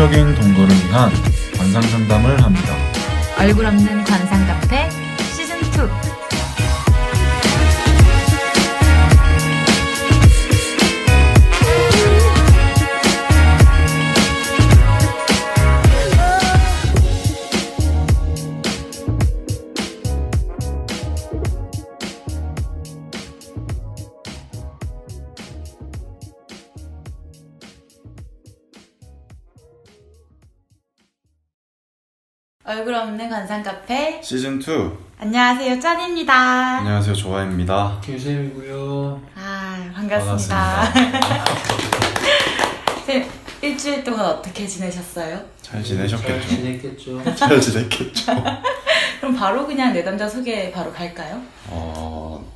긍정적인 동거를 위한 관상 상담을 합니다. 얼굴 없는 관상 카페 시즌 2. 얼굴 없는 관상 카페 시즌 2. 안녕하세요, 짠입니다. 안녕하세요, 조아입니다. 김쌤이고요. 반갑습니다. 쌤, 일주일 동안 어떻게 지내셨어요? 잘 잘 지내셨겠죠? 지냈겠죠. 잘 지냈겠죠? 그럼 바로 그냥 내담자 소개 바로 갈까요?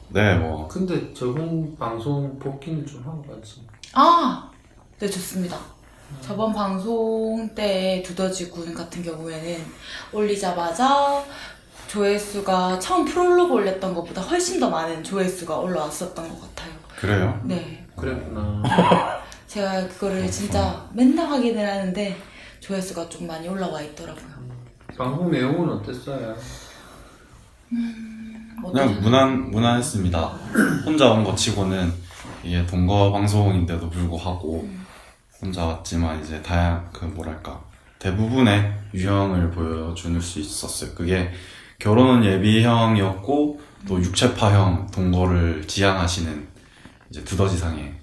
네, 뭐 근데 저번 방송 복귀는 좀 한 거 같지. 네, 좋습니다. 저번 방송 때 두더지군 같은 경우에는 올리자마자 조회수가 처음 프롤로그 올렸던 것보다 훨씬 더 많은 조회수가 올라왔었던 것 같아요. 그래요? 네. 그랬구나. 제가 그거를 진짜 맨날 확인을 하는데 조회수가 좀 많이 올라와 있더라고요. 방송 내용은 어땠어요? 그냥 무난했습니다. 혼자 온 거 치고는 이게 동거 방송인데도 불구하고 혼자 왔지만 이제 대부분의 유형을 보여줄 수 있었어요. 그게 결혼은 예비형이었고 또 육체파형 동거를 지향하시는 이제 두더지상의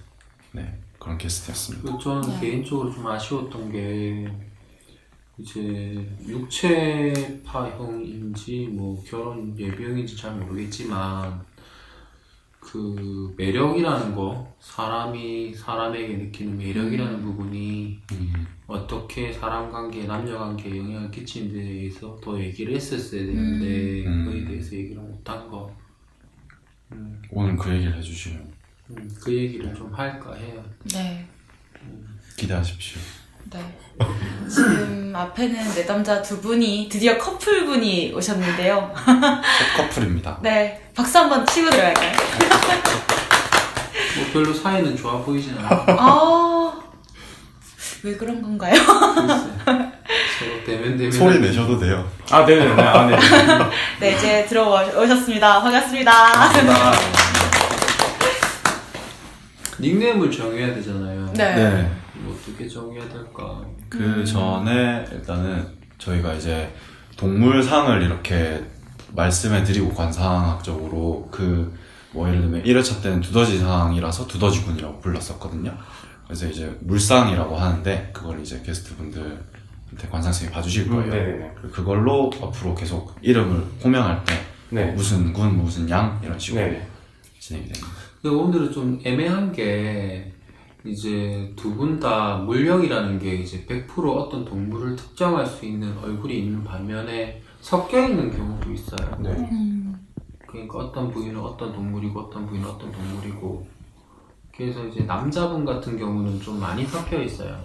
그런 게스트였습니다. 저는 개인적으로 좀 아쉬웠던 게 이제 육체파형인지 뭐 결혼 예비형인지 잘 모르겠지만 그 매력이라는 거, 사람이 사람에게 느끼는 매력이라는 부분이 어떻게 사람 관계, 남녀 관계에 영향을 끼치는 데 대해서 더 얘기를 했었어야 되는데 그거에 대해서 얘기를 못한 거. 오늘 그 얘기를 해주시면 그 얘기를 좀 할까 해요. 네. 기대하십시오. 네. 지금 앞에는 내담자 두 분이 드디어 커플분이 오셨는데요. 첫 커플입니다. 네. 박수 한번 치고 들어갈까요? 뭐 별로 사이는 좋아 보이진 않아. 왜 그런 건가요? 서로 대면 소리 내셔도 돼요. 네네. 네. 네, 이제 들어오셨습니다. 반갑습니다. 닉네임을 정해야 되잖아요. 네. 뭐 어떻게 정해야 될까? 그 전에 일단은 저희가 이제 동물상을 이렇게 말씀해드리고 관상학적으로 뭐 예를 들면 1회차 때는 두더지상이라서 두더지군이라고 불렀었거든요. 그래서 이제 물상이라고 하는데 그걸 이제 게스트분들한테 관상쌤이 봐주실 거예요. 네네네. 그걸로 앞으로 계속 이름을 호명할 때 네. 무슨 군, 무슨 양 이런 식으로 네네. 진행이 됩니다. 근데 오늘은 좀 애매한 게 이제 두 분 다 물력이라는 게 이제 100% 어떤 동물을 특정할 수 있는 얼굴이 있는 반면에 섞여 있는 경우도 있어요. 네. 그러니까 어떤 부위는 어떤 동물이고 어떤 부위는 어떤 동물이고 그래서 이제 남자분 같은 경우는 좀 많이 섞여 있어요.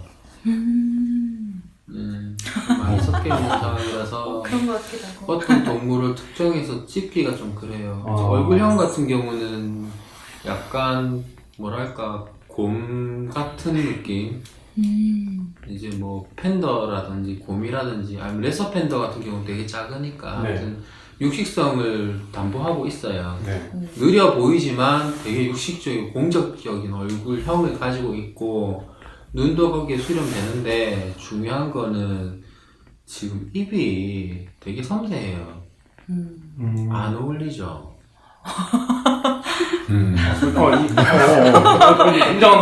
많이 섞여 있는 상황이라서 그런 것 같기도 하고. 어떤 동물을 특정해서 찍기가 좀 그래요. 이제 아. 얼굴형 같은 경우는 약간 뭐랄까 곰 같은 느낌. 이제 뭐 팬더라든지 곰이라든지 아니면 레서 팬더 같은 경우는 되게 작으니까 네. 아무튼 육식성을 담보하고 있어요. 네. 느려 보이지만 되게 육식적이고 공격적인 얼굴형을 가지고 있고 눈도 거기에 수렴되는데 중요한 거는 지금 입이 되게 섬세해요. 안 어울리죠? 인정하는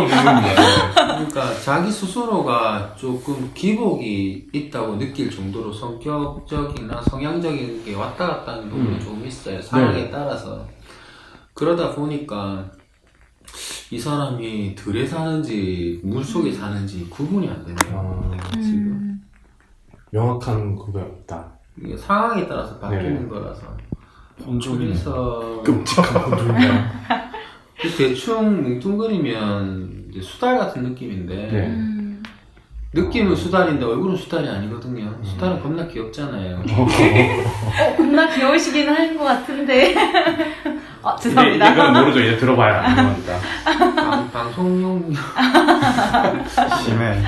부분이네. 그러니까 자기 스스로가 조금 기복이 있다고 느낄 정도로 성격적이나 성향적인 게 왔다 갔다 하는 부분이 조금 있어요. 상황에 따라서. 그러다 보니까 이 사람이 들에 사는지 물속에 사는지 구분이 안 되네요. 지금. 명확한 구별 없다. 이게 상황에 따라서 바뀌는 네네. 거라서. 혼종이네. 그래서 끔찍한 건조이네요. 대충 뭉뚱그리면 이제 수달 같은 느낌인데 네. 느낌은 수달인데 얼굴은 수달이 아니거든요. 수달은 겁나 귀엽잖아요. 겁나 귀여우시긴 한 것 같은데. 죄송합니다. 이건 모르죠. 이제 들어봐야 아는 거니까. 방송용 심해.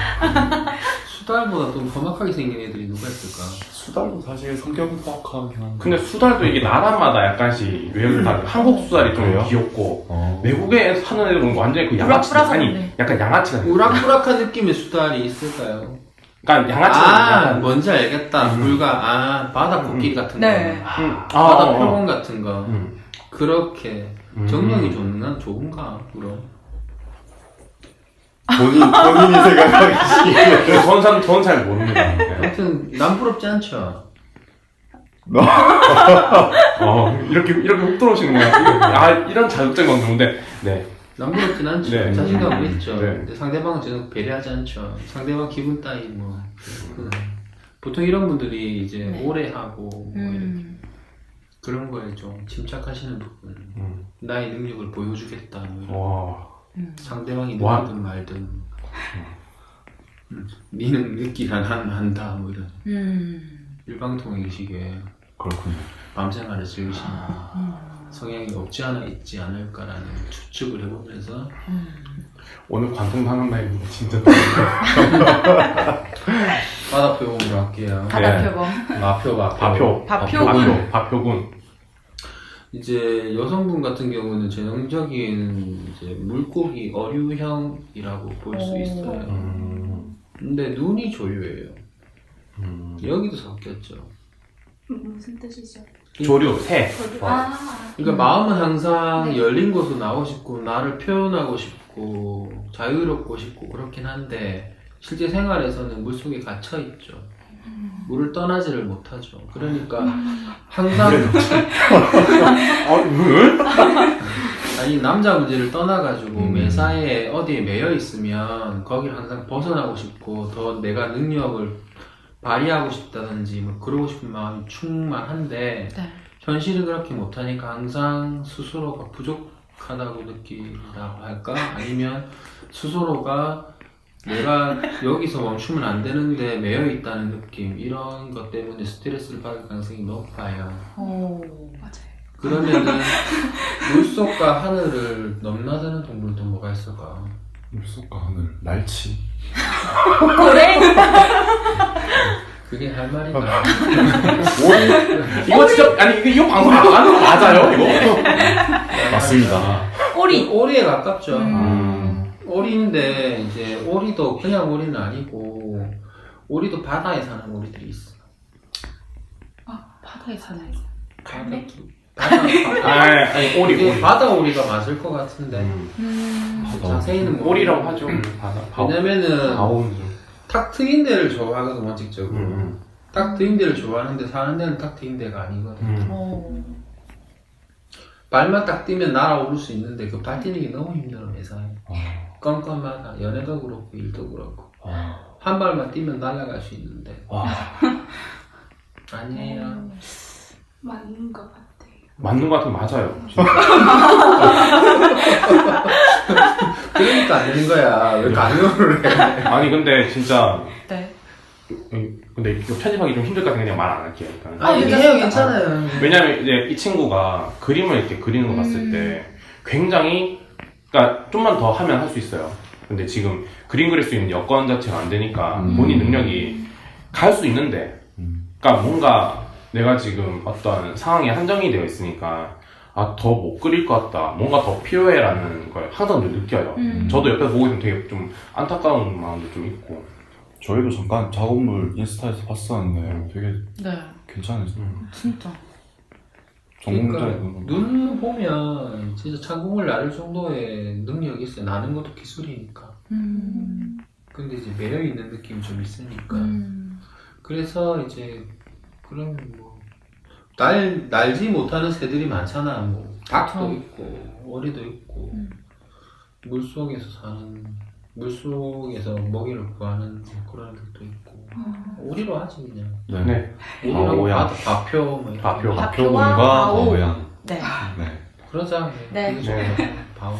수달보다 좀 험악하게 생긴 애들이 누가 있을까? 수달도 사실 성격은 뻑하긴 한데. 근데 수달도 이게 나라마다 약간씩 외형이 다르고 한국 수달이 좀 그래요? 귀엽고 외국에 사는 애들은 완전히 그 양아치 우락부락한 아니 애. 약간 양아치 같은 우락부락한 느낌의 수달이 있을까요? 그러니까 양아치가 아, 약간 뭔지 알겠다. 바다 코끼리 같은 거. 네. 바다 표범 같은 거. 음. 그렇게 정력이 좋은가? 그럼. 본인이 생각하기 저는 잘 모릅니다. 네. 아무튼 남 부럽지 않죠. 이렇게 훅 들어오시는구나. 아 이런 자극적인 건 좋은데 네. 남 부럽진 않죠. 네. 자신감은 있죠. 네. 근데 상대방은 저는 배려하지 않죠. 상대방 기분 따위 뭐. 보통 이런 분들이 이제 네. 오래 하고 뭐 이렇게 음. 그런 거에 좀 침착하시는 부분. 나의 능력을 보여주겠다. 뭐 이런. 와. 상대방이 와. 느끼든 말든. 니는 느끼라 난 한다. 뭐 이런. 일방통행식의 그렇군요. 밤생활을 즐기시는 성향이 없지 않아 있지 않을까라는 추측을 해보면서 오늘 관통당한 날인데 진짜 바다표범으로 할게요. 바다표범. 바표군. 이제 여성분 같은 경우는 전형적인 이제 물고기 어류형이라고 볼 수 오. 있어요. 근데 눈이 조류예요. 여기도 섞였죠. 무슨 뜻이죠? 조류 새. 그러니까 마음은 항상 네. 열린 곳으로 나오고 싶고 나를 표현하고 싶고 자유롭고 싶고 그렇긴 한데 실제 생활에서는 물속에 갇혀 있죠. 물을 떠나지를 못하죠. 그러니까 항상 아니 남자 문제를 떠나가지고 매사에 어디에 매여 있으면 거기를 항상 벗어나고 싶고 더 내가 능력을 발휘하고 싶다든지 뭐 그러고 싶은 마음이 충만한데 네. 현실은 그렇게 못하니까 항상 스스로가 부족하다고 느낀다고 할까? 아니면 스스로가 내가 여기서 멈추면 안 되는데 매여 있다는 느낌 이런 것 때문에 스트레스를 받을 가능성이 높아요. 맞아요. 그러면은 물속과 하늘을 넘나드는 동물도 뭐가 있을까? 물속과 하늘, 날치. 고래? 그게 할 말인가? 이거 진짜 아니 이거 방송 안 하는 거 맞아요 이거? 맞습니다. 오리. 오리에 가깝죠. 음. 오리인데 이제 오리도 그냥 오리는 아니고 오리도 바다에 사는 오리들이 있어. 바다에 사는. 아니 오리. 이게 바다 오리가 맞을 것 같은데 자세히는 모르겠는데. 오리라고 하죠. 바다. 왜냐면은 바오는 좀. 탁 트인 데를 좋아하거든 원칙적으로. 탁 트인 데를 좋아하는데 사는 데는 탁 트인 데가 아니거든. 발만 딱 뛰면 날아오를 수 있는데 그 발 뛰는 게 너무 힘들어 매사에. 껌껌하다. 연애도 그렇고 일도 그렇고. 한 발만 뛰면 날아갈 수 있는데. 아니에요. 맞는 것 같아요. 맞는 거 같은 거 맞아요. 진짜. 그러니까 안 되는 거야. 왜 강요를 해? 아니 근데 진짜 네. 근데 이거 편집하기 좀 힘들 것 같으면 그냥 말 안 할게요. 일단. 아, 얘기해요. 괜찮아요. 왜냐면 이제 이 친구가 그림을 이렇게 그리는 거 봤을 때 굉장히 그러니까 좀만 더 하면 할 수 있어요. 근데 지금 그림 그릴 수 있는 여건 자체가 안 되니까 본인 능력이 갈 수 있는데 그러니까 뭔가 내가 지금 어떤 상황에 한정이 되어 있으니까 더 못 그릴 것 같다. 뭔가 더 필요해라는 걸 항상 늘 느껴요. 저도 옆에서 보고 있으면 되게 좀 안타까운 마음도 좀 있고. 저희도 잠깐 작업물 인스타에서 봤었는데 되게 네. 괜찮았어요. 진짜. 그러니까 전공적으로. 눈 보면 진짜 창공을 나를 정도의 능력이 있어요. 나는 것도 기술이니까. 근데 이제 매여있는 느낌이 좀 있으니까. 그래서 이제 그런 뭐 날지 못하는 새들이 많잖아. 뭐 닭도 있고 오리도 있고 물속에서 사는 물속에서 먹이를 구하는 그런 애들도 있고 오리로 하지 그냥. 네. 오리라고 바오양. 바표 뭐 이런 바표. 거. 바표군과 바오. 바오양. 네. 네. 그러자. 네. 그게 좋아요. 바오.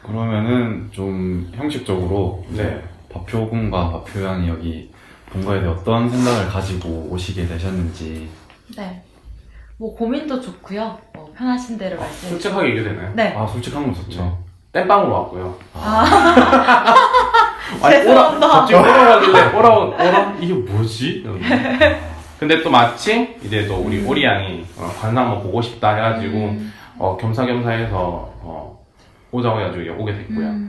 그러면은 좀 형식적으로 네. 바표군과 바표양이 여기 본 거에 대해 어떤 생각을 가지고 오시게 되셨는지. 네. 뭐 고민도 좋고요. 뭐 편하신 대로 말씀해 주세요. 솔직하게 얘기해도 되나요? 네. 솔직한 거 좋죠. 땜빵으로 왔고요. 죄송합니다. 갑자기 오라가길래 오라 이게 뭐지? 이러면서. 근데 또 마침 이제 또 우리 오리 양이 관상 한번 보고 싶다 해가지고 겸사겸사해서 오자고 해가지고 오게 됐고요.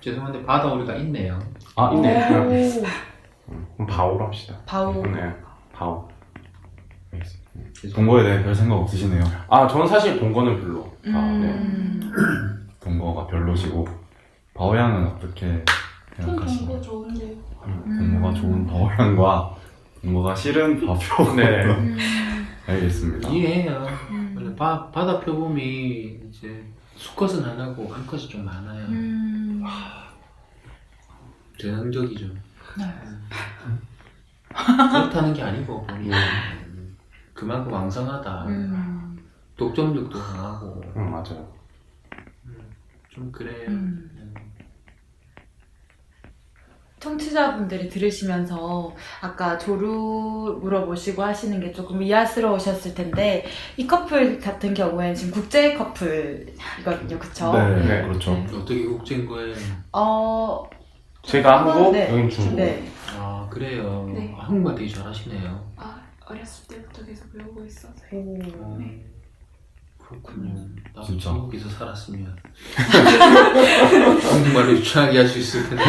죄송한데 바다오리가 있네요. 아 있네. 오. 그럼 바오로 합시다. 바오. 네, 바오. 동거에 대해 별 생각 없으시네요. 아 저는 사실 동거는 별로. 네. 동거가 별로시고 바오양은 어떻게 생각하시나요? 공부 좋은데요. 동거가 좋은 바오양과 동거가 싫은 바표. 네. 알겠습니다. 이해해요. 원래 바다 표범이 이제 수컷은 안 하고 암컷이 좀 많아요. 전형적이죠. 네. 그렇다는 게 아니고 그만큼 왕성하다. 독점력도 강하고 맞아요. 좀 그래요. 청취자분들이 들으시면서 아까 조루 물어보시고 하시는 게 조금 미안스러우셨을 텐데 이 커플 같은 경우에는 지금 국제 커플이거든요, 그쵸? 네, 네. 그렇죠. 네. 어떻게 국제인 거예요? 제가 한국, 네. 여긴 중국. 네. 아 그래요. 네. 한국말 되게 잘하시네요. 어렸을 때부터 계속 배우고 있어서. 오. 네. 그렇군요. 나도 진짜. 중국에서 살았으면 한국말로 유창하게 할 수 있을 텐데.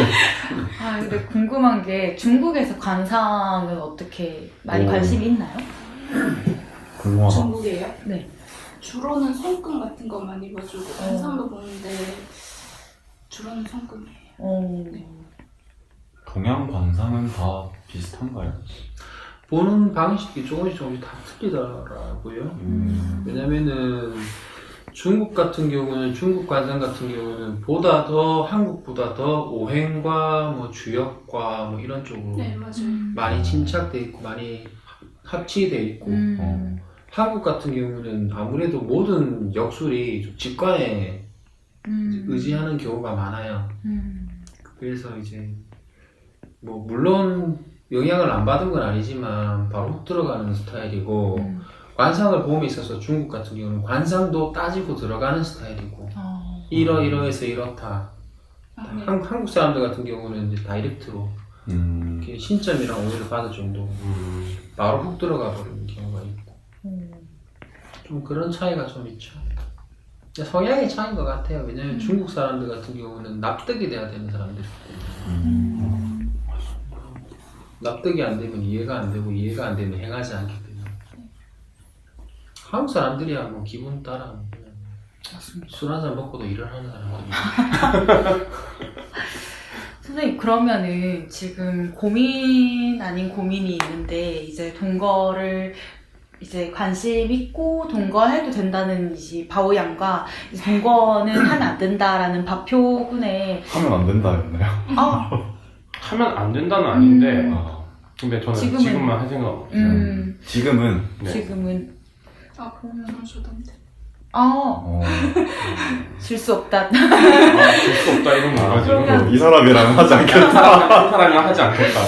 아, 근데 궁금한 게 중국에서 관상은 어떻게 많이 오. 관심이 있나요? 궁금하다. 중국이에요? 네. 주로는 손금 같은 거 많이 봐주고 관상도 보는데 주로는 손금이에요. 오. 동양 관상은 다 비슷한가요? 보는 방식이 조금씩 다 틀리더라고요. 왜냐면은 중국 같은 경우는 중국 관상 같은 경우는 보다 더 한국보다 더 오행과 뭐 주역과 뭐 이런 쪽으로 네, 맞아요. 많이 침착돼 있고 많이 합치돼 있고 한국 같은 경우는 아무래도 모든 역술이 좀 직관에 의지하는 경우가 많아요. 그래서 이제 뭐 물론 영향을 안 받은 건 아니지만 바로 훅 들어가는 스타일이고 관상을 봄에 있어서 중국 같은 경우는 관상도 따지고 들어가는 스타일이고 이러이러해서 이렇다. 아, 네. 한국 사람들 같은 경우는 이제 다이렉트로 이렇게 신점이랑 오해를 받을 정도 바로 훅 들어가 버리는 경우가 있고 좀 그런 차이가 좀 있죠. 근데 성향의 차이인 것 같아요. 왜냐면 중국 사람들 같은 경우는 납득이 돼야 되는 사람들이거든요. 납득이 안 되면 이해가 안 되고 이해가 안 되면 행하지 않기 때문에 한국 사람들이야 뭐 기분 따라 술 한잔 먹고도 일을 하는 사람들이 선생님, 그러면은 지금 고민 아닌 고민이 있는데 이제 동거를 이제 관심 있고 동거해도 된다는 이 바오양과 이제 동거는 하면 안 된다라는 바표군의 하면 안 된다였나요? 하면 안 된다는 아닌데 근데 저는 지금만 할 생각 없어요. 지금은 네. 지금은 그러면 하셔던데. 질 수 없다. 줄 수 없다 이런 거 가지고 그러면- 이 사람이랑 하지 않겠다. 한 사람이랑 하지 않겠다.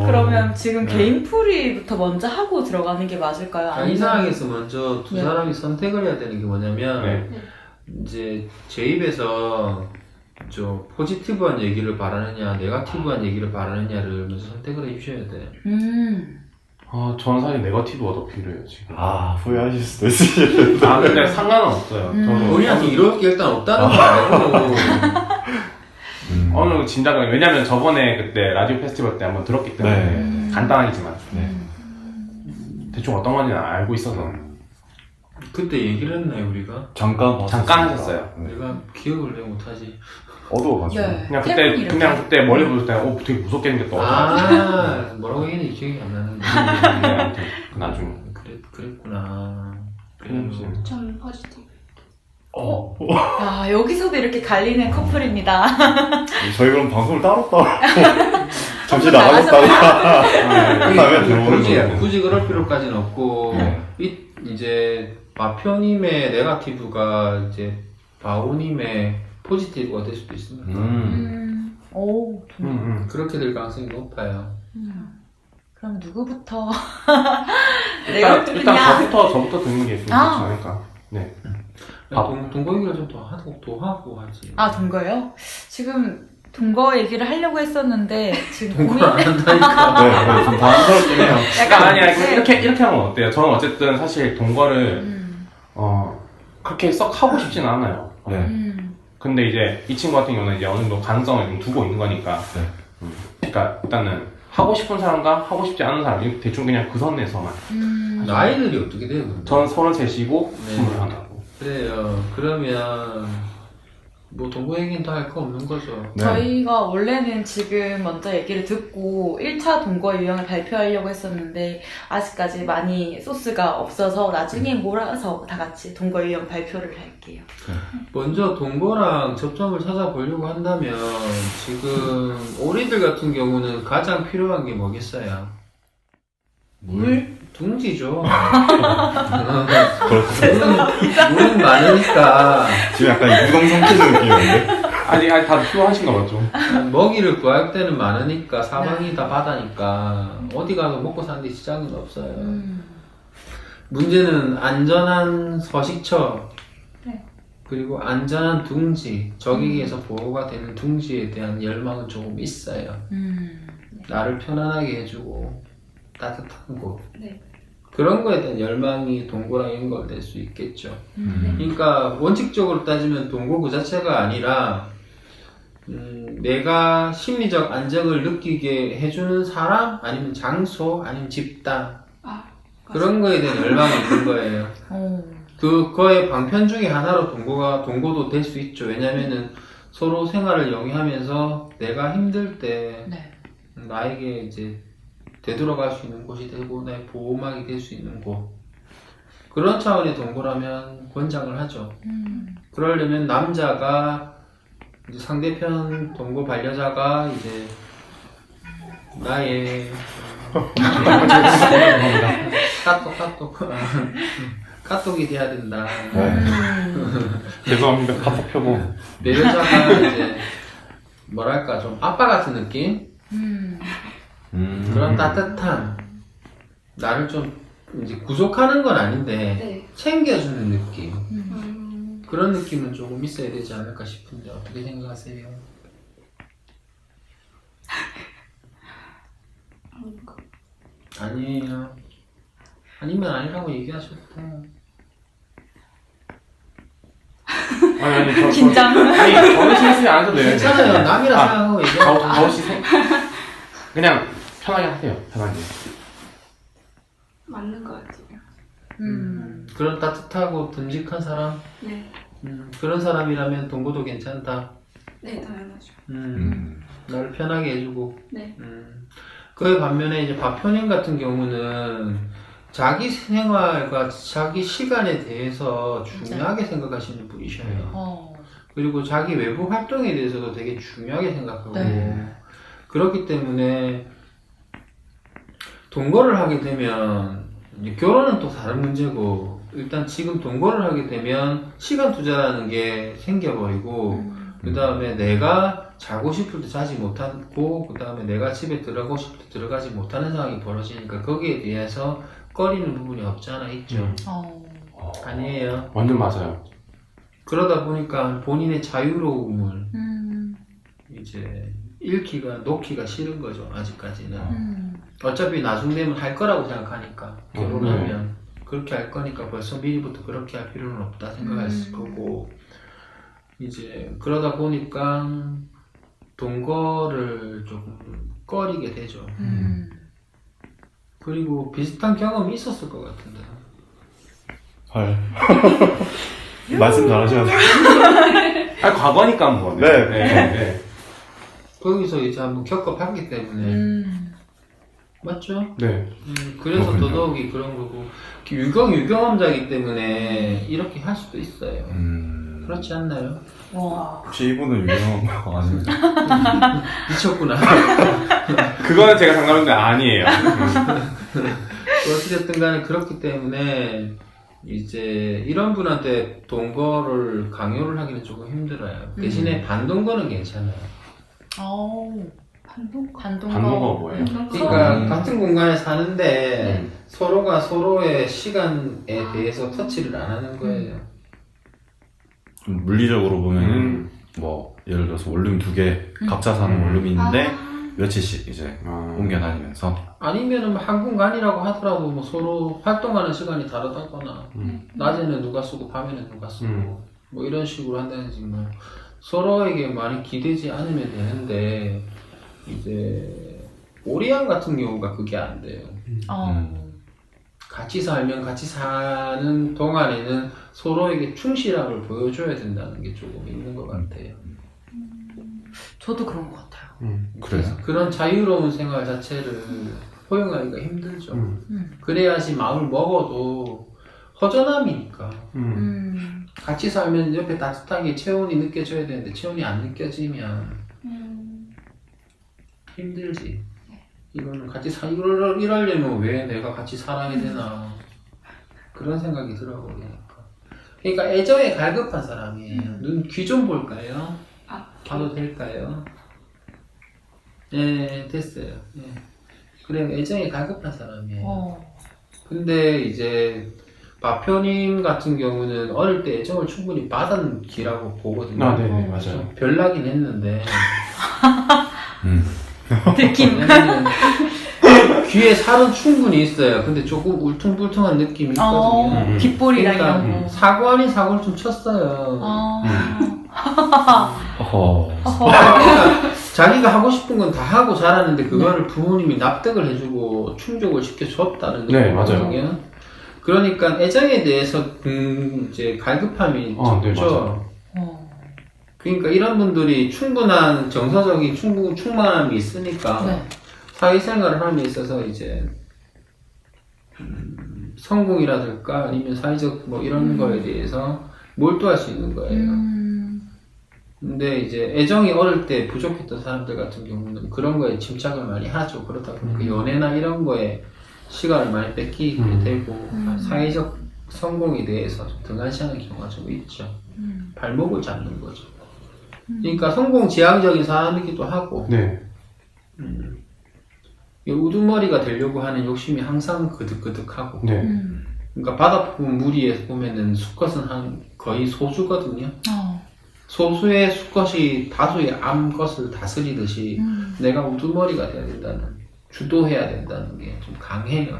그러면 지금 네. 개인 풀이부터 먼저 하고 들어가는 게 맞을까요? 이 상황에서 먼저 두 네. 사람이 선택을 해야 되는 게 뭐냐면 네. 이제 제 입에서 저 포지티브한 얘기를 바라느냐 네거티브한 얘기를 바라느냐를 먼저 선택을 해주셔야 돼요. 저는 사실 네거티브가 더 필요해요 지금. 후회하실 수도 있으시겠는데. 근데 상관은 없어요. 저는 우리한테 이럴 게 일단 없다는 거 알고 어느 정도 짐작을 왜냐면 저번에 그때 라디오 페스티벌 때 한번 들었기 때문에 네. 간단하지만 네. 대충 어떤 건지 알고 있어서 그때 얘기를 했나요 우리가? 잠깐 하셨어요. 네. 내가 기억을 왜 못하지? 어두워가지고. 네. 그냥 그때 머리 보실 때 되게 무섭게 생겼다. 뭐라고 했는지 기억이 안 나는데 나중에. 그랬구나. 저는 포지티브. 야, 여기서도 이렇게 갈리는 커플입니다. 저희 그럼 방송을 따로 잠시 나가셨다가 끝나면 들어오는 거예요. 굳이 그럴 필요까지는 없고 네. 이제 마표님의 네거티브가 이제 바오님의 포지티브가 될 수도 있습니다. 오, 그렇게 될 가능성이 높아요. 그럼 누구부터? 일단 네거티브냐? 저부터 듣는 게 좀 좋지 않을까. 네. 동거 얘기를 좀 더 하고 하지. 동거요? 지금 동거 얘기를 하려고 했었는데 지금 동거를 안 고민. 한다니까. 네, 좀 당황스럽긴 해요. 그러니까 아니야 이렇게 하면 어때요? 저는 어쨌든 사실 동거를 그렇게 썩 하고 싶지는 않아요. 네. 근데 이제 이 친구 같은 경우는 이제 어느 정도 가능성을 좀 두고 있는 거니까. 네. 그러니까 일단은 하고 싶은 사람과 하고 싶지 않은 사람 대충 그냥 그 선에서만. 나이들이 어떻게 돼요? 근데? 저는 33이고 네. 21하고. 그래요. 그러면 뭐 동거 얘기는 더 할 거 없는 거죠. 네. 저희가 원래는 지금 먼저 얘기를 듣고 1차 동거 유형을 발표하려고 했었는데 아직까지 많이 소스가 없어서 나중에 몰아서 다 같이 동거 유형 발표를 할게요. 먼저 동거랑 접점을 찾아보려고 한다면 지금 오리들 같은 경우는 가장 필요한 게 뭐겠어요? 물? 둥지죠. 물은 많으니까 지금 약간 유동성키즈 느낌인데? 아니 다 필요하신 거 맞죠? 먹이를 구할 때는 많으니까 사방이 다 바다니까 어디 가서 먹고 사는데 지장은 없어요. 문제는 안전한 서식처 네. 그리고 안전한 둥지 적에게서 보호가 되는 둥지에 대한 열망은 조금 있어요. 나를 편안하게 해주고 따뜻한 곳 네. 그런 거에 대한 열망이 동거랑 연결될 수 있겠죠. 네. 그러니까 원칙적으로 따지면 동거 그 자체가 아니라 내가 심리적 안정을 느끼게 해주는 사람 아니면 장소 아니면 집단 아, 그런 거에 대한 열망이 있는 거예요. 그거의 방편 중에 하나로 동거도 될 수 있죠. 왜냐면은 서로 생활을 영위하면서 내가 힘들 때 네. 나에게 이제 되돌아갈 수 있는 곳이 되고 나의 보호막이 될 수 있는 곳 그런 차원의 동거라면 권장을 하죠. 그러려면 남자가 이제 상대편 동거 반려자가 이제 나의 까똑이 돼야 된다. 죄송합니다. 카톡 펴고. 내 여자가 이제 뭐랄까 좀 아빠 같은 느낌? 그런 따뜻한 나를 좀 이제 구속하는 건 아닌데 네. 챙겨주는 느낌 그런 느낌은 조금 있어야 되지 않을까 싶은데 어떻게 생각하세요? 아니에요. 아니면 아니라고 얘기하셔도 돼요. 아니 긴장. 아니 저는 신경 쓰지 않아도 돼요. 괜찮아요. 남이라 생각하고 얘기하고 가오씨 그냥 편하게 하세요. 편하게. 맞는 것 같아요. 그런 따뜻하고 듬직한 사람 네. 그런 사람이라면 동거도 괜찮다. 네, 당연하죠. 나를 편하게 해주고 네. 그에 반면에 이제 박효님 같은 경우는 자기 생활과 자기 시간에 대해서 중요하게 생각하시는 분이셔요. 그리고 자기 외부 활동에 대해서도 되게 중요하게 생각하고 네. 그렇기 때문에 동거를 하게 되면 이제 결혼은 또 다른 문제고 일단 지금 동거를 하게 되면 시간 투자라는 게 생겨버리고 그 다음에 내가 자고 싶을 때 자지 못하고 그 다음에 내가 집에 들어가고 싶을 때 들어가지 못하는 상황이 벌어지니까 거기에 대해서 꺼리는 부분이 없지 않아 있죠. 아니에요. 완전 맞아요. 그러다 보니까 본인의 자유로움을 이제 놓기가 싫은 거죠. 아직까지는. 어차피 나중 되면 할 거라고 생각하니까 결혼하면 그렇게 할 거니까 벌써 미리부터 그렇게 할 필요는 없다 생각했을 거고 이제 그러다 보니까 동거를 조금 꺼리게 되죠. 그리고 비슷한 경험이 있었을 것 같은데. 헐. 말씀 잘하시네요. 아니 과거니까 한번. 네. 거기서 이제 한번 겪어봤기 때문에 맞죠? 네. 그래서 그렇군요. 더더욱이 그런 거고 유경험자이기 때문에 이렇게 할 수도 있어요. 그렇지 않나요? 혹시 이분은 유명한 거 아닙니까? 미쳤구나. 그거는 제가 상관없는데 아니에요. 어찌됐든 간에 그렇기 때문에 이제 이런 분한테 동거를 강요를 하기는 조금 힘들어요. 대신에 반동거는 괜찮아요. 반동거가 뭐예요? 그러니까 같은 공간에 사는데 서로가 서로의 시간에 대해서 터치를 안 하는 거예요. 좀 물리적으로 보면은 뭐 예를 들어서 원룸이 2개 각자 사는 원룸이 있는데 아. 며칠씩 이제 아. 옮겨 다니면서 아니면은 뭐 한 공간이라고 하더라도 뭐 서로 활동하는 시간이 다르다거나 낮에는 누가 쓰고 밤에는 누가 쓰고 뭐 이런 식으로 한다든지 뭐 서로에게 많이 기대지 않으면 되는데 이제 오리안 같은 경우가 그게 안 돼요. 같이 살면 같이 사는 동안에는 서로에게 충실함을 보여줘야 된다는 게 조금 있는 것 같아요. 저도 그런 것 같아요. 그래요. 그런 자유로운 생활 자체를 허용하기가 힘들죠. 그래야지 마음을 먹어도 허전함이니까. 같이 살면 옆에 따뜻하게 체온이 느껴져야 되는데 체온이 안 느껴지면 힘들지. 이거는 같이 이러려면 왜 내가 같이 살아야 되나 그런 생각이 들어버리니까. 그러니까 애정에 갈급한 사람이에요. 눈 귀 좀 볼까요? 아, 봐도 될까요? 네, 됐어요. 네. 그래, 애정에 갈급한 사람이에요. 근데 이제 마표님 같은 경우는 어릴 때 애정을 충분히 받은 기라고 보거든요. 아, 네네, 맞아요. 별나긴 했는데 느낌. 왜냐면 귀에 살은 충분히 있어요. 근데 조금 울퉁불퉁한 느낌이 있거든요. 귓볼이랑 그러니까 이런 거. 사고 아닌 사고를 좀 쳤어요. 그러니까 자기가 하고 싶은 건 다 하고 자랐는데 그거를 부모님이 납득을 해주고 충족을 시켜줬다는 네, 거거든요. 그러니까 애정에 대해서 이제 갈급함이 네, 적죠. 맞아요. 그러니까 이런 분들이 충분한 정서적인 충만함이 있으니까 네. 사회생활을 함에 있어서 이제 성공이라든가 아니면 사회적 뭐 이런 거에 대해서 몰두할 수 있는 거예요. 근데 이제 애정이 어릴 때 부족했던 사람들 같은 경우는 그런 거에 집착을 많이 하죠. 그러다 보니까 연애나 이런 거에 시간을 많이 뺏기게 되고 사회적 성공에 대해서 좀 등한시하는 경우가 좀 있죠. 발목을 잡는 거죠. 그러니까 성공 지향적인 사람이기도 하고 네. 이 우두머리가 되려고 하는 욕심이 항상 그득그득하고 네. 그러니까 바다부분 무리에서 보면은 수컷은 거의 소수거든요. 소수의 수컷이 다수의 암컷을 다스리듯이 내가 우두머리가 돼야 된다는, 주도해야 된다는 게 좀 강해요.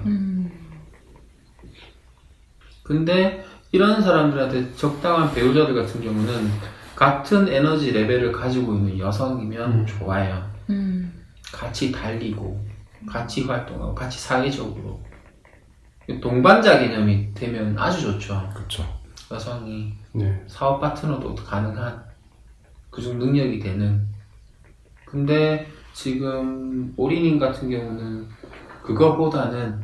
근데 이런 사람들한테 적당한 배우자들 같은 경우는 같은 에너지 레벨을 가지고 있는 여성이면 좋아요. 같이 달리고 같이 활동하고 같이 사회적으로 동반자 개념이 되면 아주 좋죠. 그렇죠. 여성이 네. 사업 파트너도 가능한 그중 능력이 되는. 근데 지금 오리님 같은 경우는 그거보다는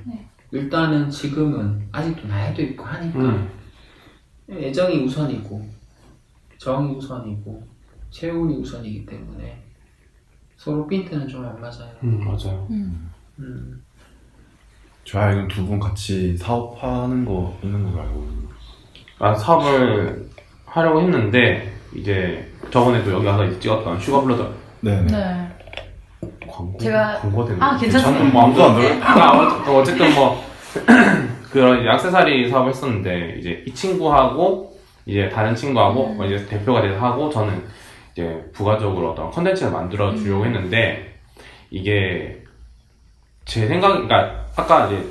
일단은 지금은 아직도 나이도 있고 하니까 애정이 우선이고 정이 우선이고 체온이 우선이기 때문에 서로 핀트는 좀 안 맞아요. 맞아요. 저 알기로는 2분 같이 사업하는 거 있는 걸로 알고 있는데. 사업을 하려고 했는데 이제 저번에도 여기 와서 이제 찍었던 슈가블러드 네네. 광고 제가- 되는 괜찮습니다. 저는 뭐 아무도 안 들어요. 어쨌든 뭐 그런 액세서리 사업을 했었는데 이제 이 친구하고 이제 다른 친구하고 이제 대표가 돼서 하고 저는 이제 부가적으로 어떤 컨텐츠를 만들어 주려고 했는데 이게 제 생각, 그러니까 아까 이제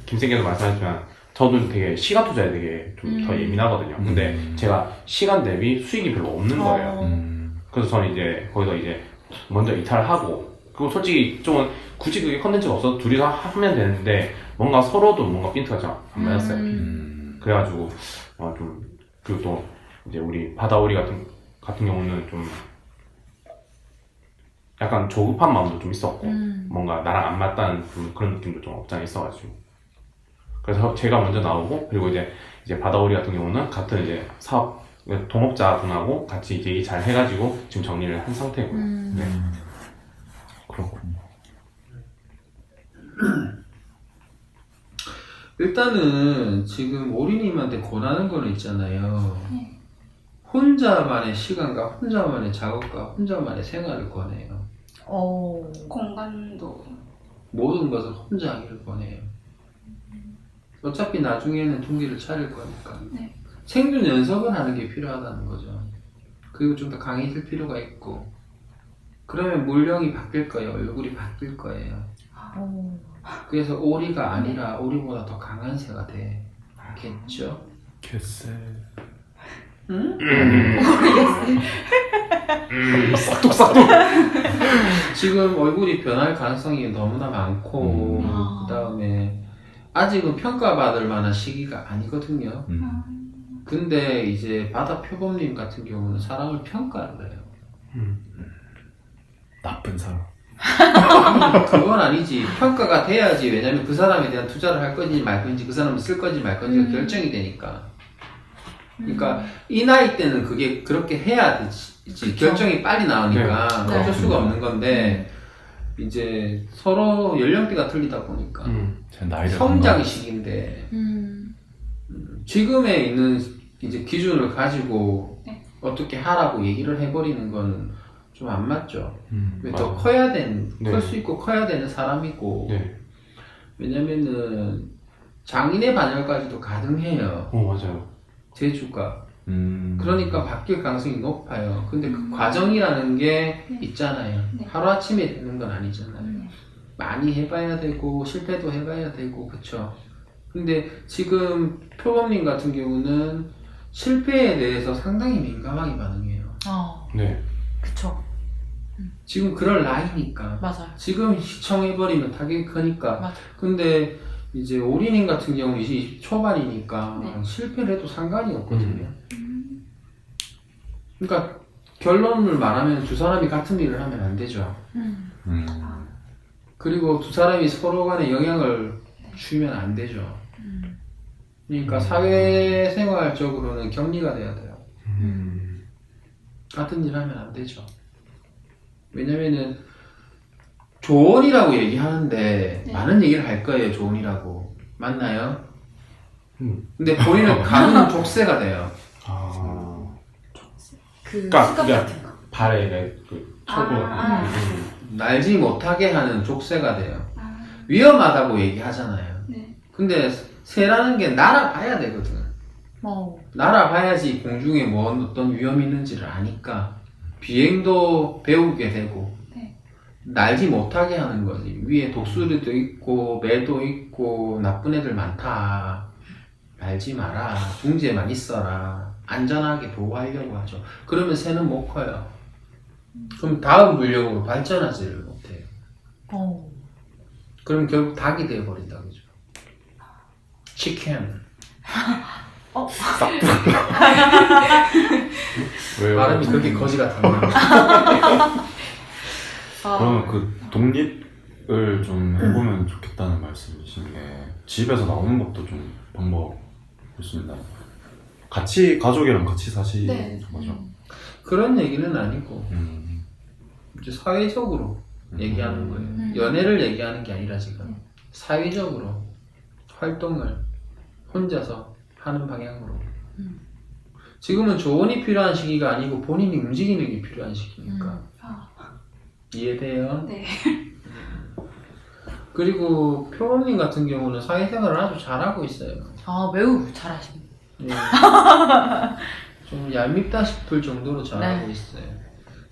김생께서 말씀하셨지만 저도 되게 시간 투자에 되게 좀 더 예민하거든요. 근데 제가 시간 대비 수익이 별로 없는 거예요. 그래서 저는 이제 거기서 이제 먼저 이탈을 하고, 그리고 솔직히 좀 굳이 그게 컨텐츠가 없어도 둘이서 하면 되는데 뭔가 서로도 뭔가 핀트가 잘 안 맞았어요. 그래가지고 좀, 그리고 또 이제 우리 바다오리 같은 경우는 좀 약간 조급한 마음도 좀 있었고 뭔가 나랑 안 맞다는 좀 그런 느낌도 좀 없지 않아 있어가지고, 그래서 제가 먼저 나오고, 그리고 이제 바다오리 같은 경우는 같은 이제 사업 동업자 분하고 같이 이제 얘기 잘 해가지고 지금 정리를 한 상태고요. 네. 그렇군요. 일단은 지금 오리님한테 권하는 거는 있잖아요. 혼자만의 시간과 혼자만의 작업과 혼자만의 생활을 권해요. 공간도 모든 것을 혼자 하기를 권해요. 어차피 나중에는 통기를 차릴 거니까. 네. 생존 연습을 하는 게 필요하다는 거죠. 그리고 좀 더 강해질 필요가 있고 그러면 물령이 바뀔 거예요. 얼굴이 바뀔 거예요. 오. 그래서 오리가 아니라 오리보다 더 강한 새가 되겠죠? 개쎄. 싹둑싹둑. 지금 얼굴이 변할 가능성이 너무나 많고 그 다음에 아직은 평가받을 만한 시기가 아니거든요. 근데 이제 바다 표범님 같은 경우는 사람을 평가를 해요. 나쁜 사람. 그건 아니지. 평가가 돼야지. 왜냐면 그 사람에 대한 투자를 할 건지 말 건지 그 사람을 쓸 건지 말 건지가 결정이 되니까. 그러니까 이 나이 때는 그게 그렇게 해야 되지. 결정이 빨리 나오니까 네. 어쩔 수가 없는 건데 이제 서로 연령대가 틀리다 보니까 제 나이를 성장 시기인데 지금에 있는 이제 기준을 가지고 네. 어떻게 하라고 얘기를 해버리는 거는 좀 안 맞죠. 왜 더 맞아. 커야 되는, 네. 클 수 있고 커야 되는 사람이고 네. 왜냐면은 장인의 반열까지도 가능해요. 맞아요. 제주가. 음. 그러니까 바뀔 가능성이 높아요. 근데 그 과정이라는 게 네. 있잖아요. 네. 하루아침에 되는 건 아니잖아요. 네. 많이 해봐야 되고 실패도 해봐야 되고 그쵸. 근데 지금 표범님 같은 경우는 실패에 대해서 상당히 민감하게 반응해요. 네. 그쵸. 지금 그럴 나이니까. 맞아요. 지금 시청해버리면 타격이 크니까. 맞아. 근데 이제 오리님 같은 경우는 20 초반이니까 네. 실패를 해도 상관이 없거든요. 그러니까 결론을 말하면 두 사람이 같은 일을 하면 안 되죠. 그리고 두 사람이 서로 간에 영향을 주면 안 되죠. 그러니까 사회생활적으로는 격리가 돼야 돼요. 같은 일 하면 안 되죠. 왜냐면은 조언이라고 얘기하는데 네. 많은 얘기를 할 거예요. 조언이라고. 맞나요? 근데 아. 본인은 가면 족쇄가 돼요. 그 그러니까 수갑 그냥 같은 거. 발에 그 초보. 날지 못하게 하는 족쇄가 돼요. 아, 위험하다고 얘기하잖아요. 네. 근데 새라는 게 날아봐야 되거든. 날아봐야지 공중에 뭐 어떤 위험이 있는지를 아니까 비행도 배우게 되고 네. 날지 못하게 하는 거지. 위에 독수리도 있고 매도 있고 나쁜 애들 많다. 날지 마라. 중지에만 있어라. 안전하게 보호하려고 하죠. 그러면 새는 못 커요. 그럼 다음 물력으로 발전하지를 못해요. 그럼 결국 닭이 되어버린다 그죠. 치킨. 왜요? 발음이 그렇게 거지 같았나? 그러면 그 독립을 좀 해보면 좋겠다는 말씀이신 게 집에서 나오는 것도 좀 방법일 수 있나요? 같이 가족이랑 같이 사시는 네. 거죠? 그런 얘기는 아니고 이제 사회적으로 얘기하는 거예요. 연애를 얘기하는 게 아니라 지금 사회적으로 활동을 혼자서 하는 방향으로. 지금은 조언이 필요한 시기가 아니고 본인이 움직이는 게 필요한 시기니까. 이해돼요? 네. 그리고 표범님 같은 경우는 사회생활을 아주 잘하고 있어요. 매우 잘하십니다. 예. 좀 얄밉다 싶을 정도로 잘하고 네. 있어요.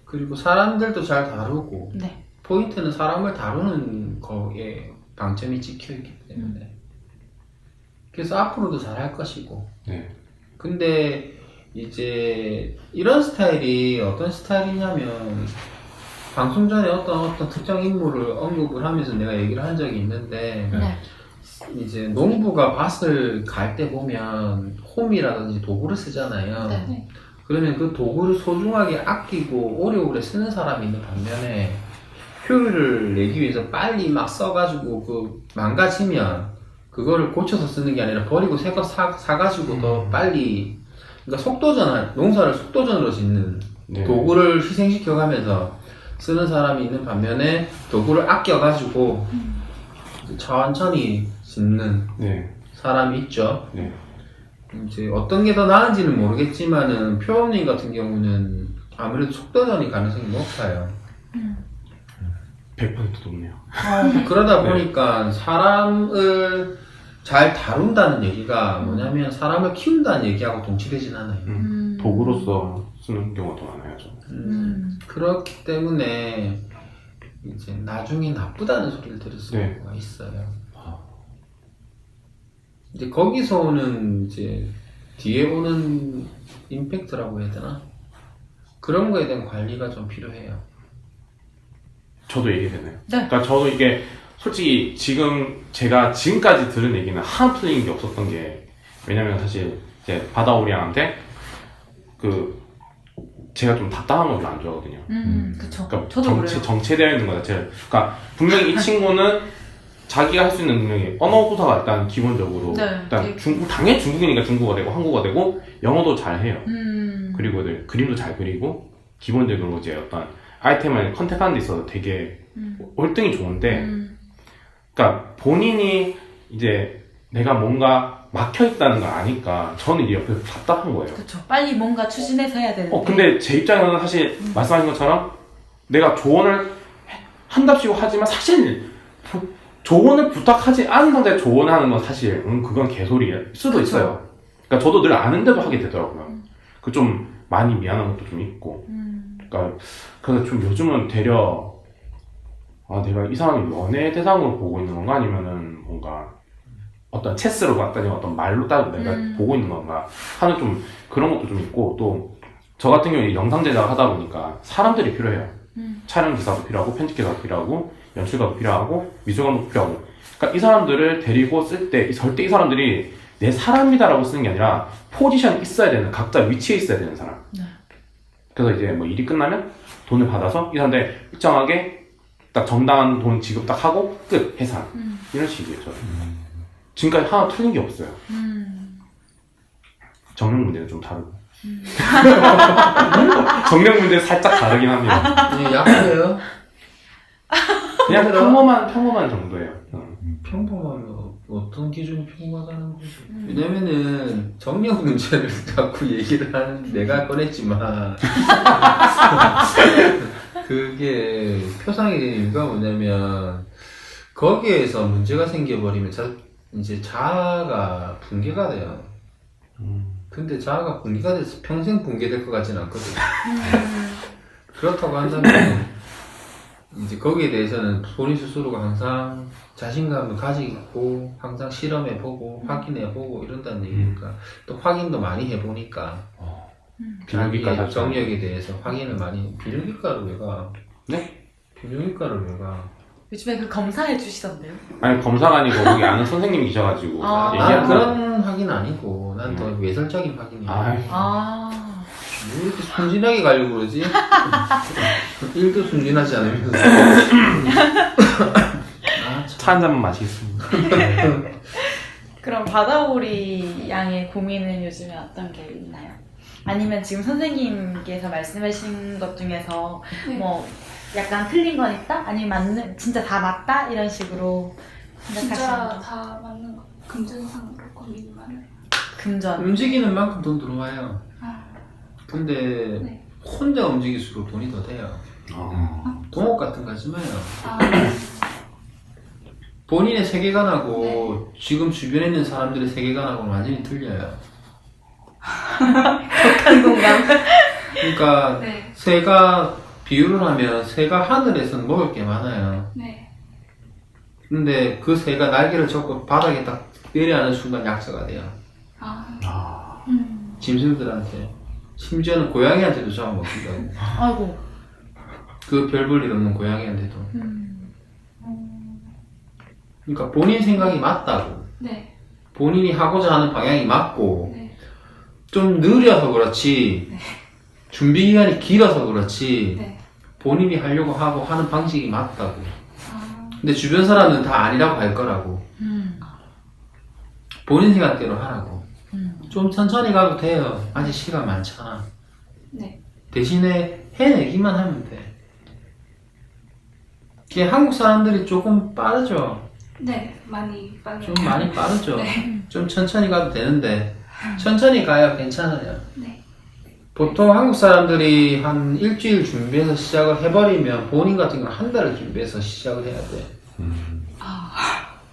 그리고 사람들도 잘 다루고 네. 포인트는 사람을 다루는 거에 방점이 찍혀있기 때문에 그래서 앞으로도 잘할 것이고 네. 근데 이제 이런 스타일이 어떤 스타일이냐면 방송 전에 어떤 특정 인물을 언급을 하면서 내가 얘기를 한 적이 있는데 네. 이제 농부가 밭을 갈 때 보면 홈이라든지 도구를 쓰잖아요. 네. 그러면 그 도구를 소중하게 아끼고 오래오래 쓰는 사람이 있는 반면에 효율을 내기 위해서 빨리 막 써가지고 그 망가지면 그거를 고쳐서 쓰는 게 아니라 버리고 새 거 사가지고 더 빨리 그러니까 속도전 농사를 속도전으로 짓는 네. 도구를 희생시켜가면서 쓰는 사람이 있는 반면에 도구를 아껴가지고 천천히 짓는 네. 사람이 있죠. 네. 이제 어떤 게 더 나은지는 모르겠지만은 표범님 같은 경우는 아무래도 속도전이 가능성이 높아요. 100% 높네요. 그러다 네. 보니까 사람을 잘 다룬다는 얘기가 뭐냐면 사람을 키운다는 얘기하고 동치되진 않아요. 도구로서 쓰는 경우가 더 많아요. 저는. 그렇기 때문에 이제 나중에 나쁘다는 소리를 들을 수가 네. 있어요. 이제 거기서 오는 이제 뒤에 오는 임팩트라고 해야 되나? 그런 거에 대한 관리가 좀 필요해요. 저도 얘기되네요. 네. 그러니까 저도 이게 솔직히 지금 제가 지금까지 들은 얘기는 하나도 틀린 게 없었던 게, 왜냐면 사실 이제 바다오리양한테 제가 좀 답답한 걸 안 좋아하거든요. 그쵸. 그러니까 저도 그래요. 정체되어 있는 거 자체를. 그러니까 분명히 이 친구는 자기가 할 수 있는 능력이 언어 구사가 일단 기본적으로 네, 일단 되게- 당연히 중국이니까 중국어 되고 한국어 되고 영어도 잘 해요. 그리고 그림도 잘 그리고 기본적으로 이제 어떤 아이템을 컨택하는 데 있어서 되게 월등히 좋은데, 그러니까 본인이 이제 내가 뭔가 막혀 있다는 걸 아니까 저는 이제 옆에서 답답한 거예요. 그쵸. 빨리 뭔가 추진해서 해야 되는데. 근데 제 입장에서는 사실 말씀하신 것처럼 내가 조언을 한답시고 하지만 사실 조언을 부탁하지 않은 상태에 조언하는 건 사실 그건 개소리일 수도 그쵸. 있어요. 그러니까 저도 늘 아는데도 하게 되더라고요. 그 좀 많이 미안한 것도 좀 있고. 그러니까 그래서 좀 요즘은 되려 내가 이 사람을 연애 대상으로 보고 있는 건가 아니면은 뭔가 어떤 체스로 봤다니 어떤 말로 따로 내가 보고 있는 건가 하는 좀 그런 것도 좀 있고, 또 저 같은 경우에 영상 제작을 하다 보니까 사람들이 필요해요. 촬영 기사도 필요하고 편집 기사도 필요하고 연출가도 필요하고 미술관도 필요하고. 그러니까 이 사람들을 데리고 쓸 때 절대 이 사람들이 내 사람이다라고 쓰는 게 아니라 포지션이 있어야 되는, 각자 위치에 있어야 되는 사람. 네. 그래서 이제 뭐 일이 끝나면 돈을 받아서 이 사람들 일정하게 딱 정당한 돈 지급 딱 하고 끝, 해산. 이런 식이에요. 저는. 지금까지 하나 틀린 게 없어요. 정령 문제는 좀 다르고. 정령 문제는 살짝 다르긴 합니다. 예, 약해요. 그냥 평범한 정도예요. 평범하면 어떤 기준이 평범하다는 거지? 왜냐면은 정력 문제를 자꾸 얘기를 하는 내가 꺼냈지만 그게 표상이 된 이유가 뭐냐면 거기에서 문제가 생겨버리면 이제 자아가 붕괴가 돼요. 근데 자아가 붕괴가 돼서 평생 붕괴될 것 같지는 않거든. 그렇다고 한다면 이제 거기에 대해서는 본인 스스로가 항상 자신감을 가지고 항상 실험해보고 확인해보고 이런다는 얘기니까 또 확인도 많이 해보니까 비뇨기과 자기의 정력에 대해서 확인을 많이. 비뇨기과를 왜 가? 네? 비뇨기과를 왜 가? 요즘에 그 검사해 주시던데요? 아니 검사가 아니고 거기 아는 선생님이 계셔가지고 아, 난 얘기하는 그런 확인 아니고 난 더 외설적인 확인이야. 아. 왜 이렇게 순진하게 가려고 그러지? 일도 순진하지 않으면서. 차 한 잔만 마시겠습니다. 그럼 바다오리 양의 고민은 요즘에 어떤 게 있나요? 아니면 지금 선생님께서 말씀하신 것 중에서 네. 뭐 약간 틀린 건 있다? 아니면 맞는, 진짜 다 맞다? 이런 식으로 생각하시는 진짜 거. 다 맞는 거. 금전상으로 고민이 많아요. 금전. 움직이는 만큼 돈 들어와요. 아, 근데 네. 혼자 움직일수록 돈이 더 돼요. 동업 같은 거 하지 마요. 아, 본인의 세계관하고 지금 주변에 있는 사람들의 세계관하고는 완전히 틀려요. 한 공감. 그러니까 네. 새가 비유를 하면 새가 하늘에서는 먹을 게 많아요. 네. 근데 그 새가 날개를 접고 바닥에 딱 내려앉는 순간 약자가 돼요. 아, 짐승들한테. 심지어는 고양이한테도 잡아먹힌다고. 아이고. 그 별 볼 일 없는 고양이한테도. 그러니까 본인 생각이 맞다고. 네. 본인이 하고자 하는 방향이 맞고 네. 좀 느려서 그렇지 준비 기간이 길어서 그렇지 네. 본인이 하려고 하고 하는 방식이 맞다고. 아, 근데 주변 사람은 다 아니라고 할 거라고. 본인 생각대로 하라고. 좀 천천히 가도 돼요. 아직 시간 많잖아. 네. 대신에 해내기만 하면 돼. 이게 한국 사람들이 조금 빠르죠. 네. 많이 빨라요. 좀 많이 빠르죠. 네. 좀 천천히 가도 되는데 천천히 가야 괜찮아요. 네. 보통 한국 사람들이 한 일주일 준비해서 시작을 해버리면 본인 같은 경우는 한 달을 준비해서 시작을 해야 돼.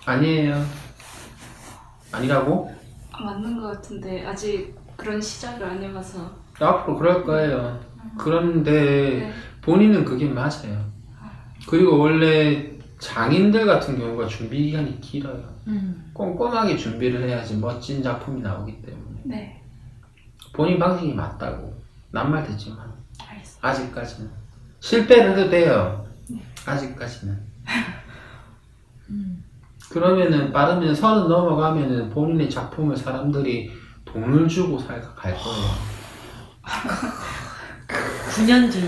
아니에요. 아니라고? 맞는 것 같은데 아직 그런 시작을 안 해봐서. 앞으로 그럴 거예요. 그런데 네. 본인은 그게 맞아요. 그리고 원래 장인들 같은 경우가 준비 기간이 길어요. 꼼꼼하게 준비를 해야지 멋진 작품이 나오기 때문에 네. 본인 방식이 맞다고 난 말 듣지만 알겠습니다. 아직까지는 실패를 해도 돼요. 아직까지는. 그러면은 빠르면 30 넘어가면은 본인의 작품을 사람들이 돈을 주고 갈 거예요. 9년 뒤.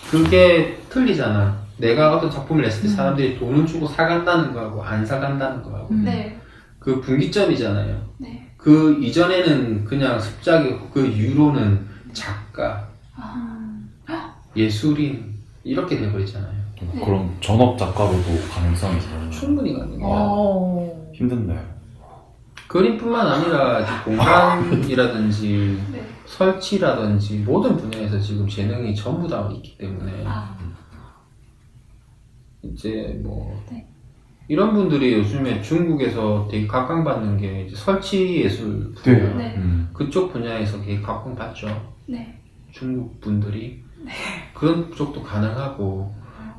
그게 틀리잖아. 내가 어떤 작품을 냈을 때 사람들이 돈을 주고 사간다는 거하고 안 사간다는 거하고 네. 그 분기점이잖아요. 네. 그 이전에는 그냥 습작이고 그 이후로는 작가, 예술인 이렇게 돼버리잖아요. 그럼 전업 작가로도 가능성이 있어요. 충분히 가능해요. 어. 힘든데. 그림뿐만 아니라 이제 공간이라든지 네. 설치라든지 모든 분야에서 지금 재능이 전부 다 있기 때문에 아. 이제 뭐 네. 이런 분들이 요즘에 중국에서 되게 각광받는 게 이제 설치 예술 분야 네. 그쪽 분야에서 되게 각광받죠. 네. 중국 분들이 그런 쪽도 가능하고